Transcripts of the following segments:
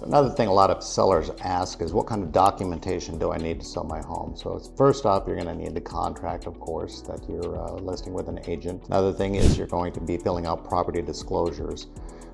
Another thing a lot of sellers ask is, what kind of documentation do I need to sell my home? So first off, you're going to need the contract, of course, that you're listing with an agent. Another thing is you're going to be filling out property disclosures.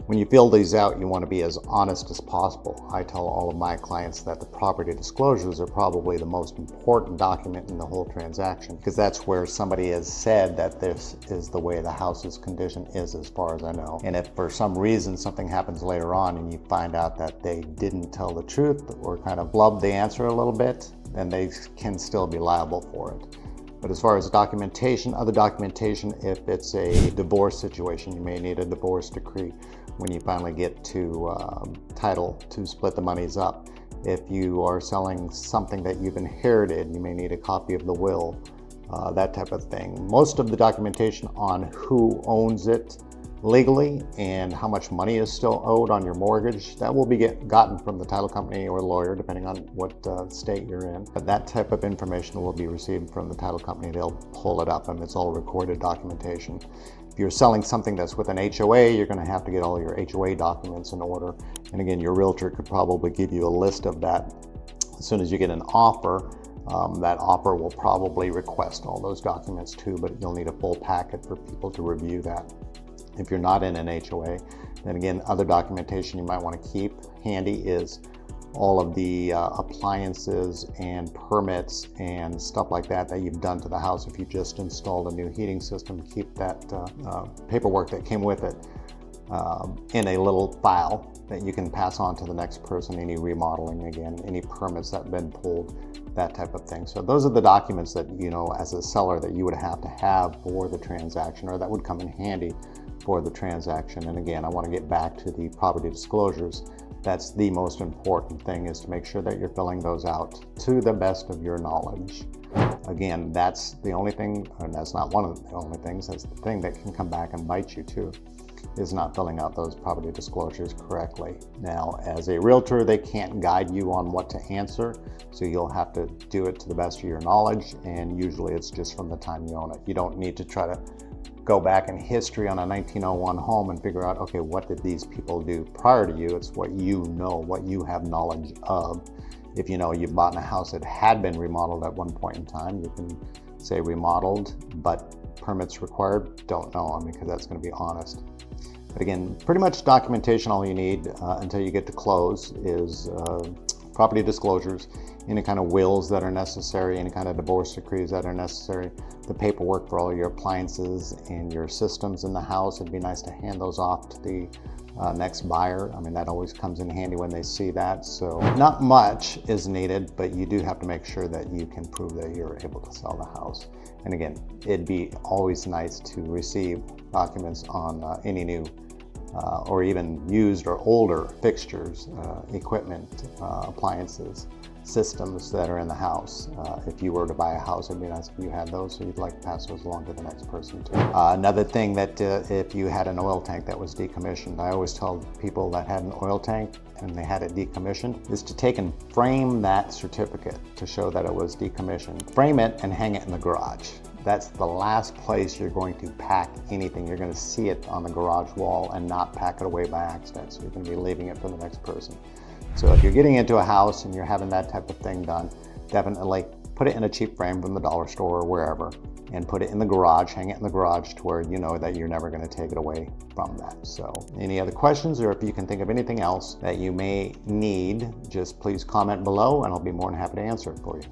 When you fill these out, you want to be as honest as possible. I tell all of my clients that the property disclosures are probably the most important document in the whole transaction, because that's where somebody has said that this is the way the house's condition is, as far as I know. And if for some reason something happens later on and you find out that they didn't tell the truth or kind of blubbed the answer a little bit, then they can still be liable for it. But as far as documentation, other documentation, if it's a divorce situation, you may need a divorce decree when you finally get to title to split the monies up. If you are selling something that you've inherited, you may need a copy of the will, that type of thing. Most of the documentation on who owns it legally and how much money is still owed on your mortgage, that will be gotten from the title company or lawyer, depending on what state you're in. But that type of information will be received from the title company. They'll pull it up and it's all recorded documentation. If you're selling something that's with an HOA, you're going to have to get all your HOA documents in order. And again, your realtor could probably give you a list of that. As soon as you get an offer, that offer will probably request all those documents too, but you'll need a full packet for people to review that. If you're not in an HOA, then again, other documentation you might want to keep handy is all of the appliances and permits and stuff like that you've done to the house. If you just installed a new heating system, keep that paperwork that came with it in a little file that you can pass on to the next person. Any remodeling, again, any permits that have been pulled, that type of thing. So those are the documents that, you know, as a seller, that you would have to have for the transaction, or that would come in handy for the transaction. And again, I want to get back to the property disclosures. That's the most important thing, is to make sure that you're filling those out to the best of your knowledge. Again, that's the only thing, and that's not one of the only things, that's the thing that can come back and bite you too, is not filling out those property disclosures correctly. Now, as a realtor, they can't guide you on what to answer, so you'll have to do it to the best of your knowledge, and usually it's just from the time you own it. You don't need to try to go back in history on a 1901 home and figure out, okay, what did these people do prior to you? It's what you know, what you have knowledge of. If you know you bought in a house that had been remodeled at one point in time, you can say remodeled, but permits required, don't know, because that's going to be honest. But again, pretty much documentation, all you need until you get to close is property disclosures, any kind of wills that are necessary, any kind of divorce decrees that are necessary, the paperwork for all your appliances and your systems in the house. It'd be nice to hand those off to the next buyer. I mean, that always comes in handy when they see that. So not much is needed, but you do have to make sure that you can prove that you're able to sell the house. And again, it'd be always nice to receive documents on any new or even used or older fixtures, equipment, appliances, systems that are in the house. If you were to buy a house, it'd be nice if you had those, so you'd like to pass those along to the next person too. Another thing, that if you had an oil tank that was decommissioned, I always tell people that had an oil tank and they had it decommissioned, is to take and frame that certificate to show that it was decommissioned. Frame it and hang it in the garage. That's the last place you're going to pack anything. You're going to see it on the garage wall and not pack it away by accident. So you're going to be leaving it for the next person. So if you're getting into a house and you're having that type of thing done, definitely put it in a cheap frame from the dollar store or wherever, and put it in the garage, hang it in the garage to where you know that you're never going to take it away from that. So any other questions, or if you can think of anything else that you may need, just please comment below and I'll be more than happy to answer it for you.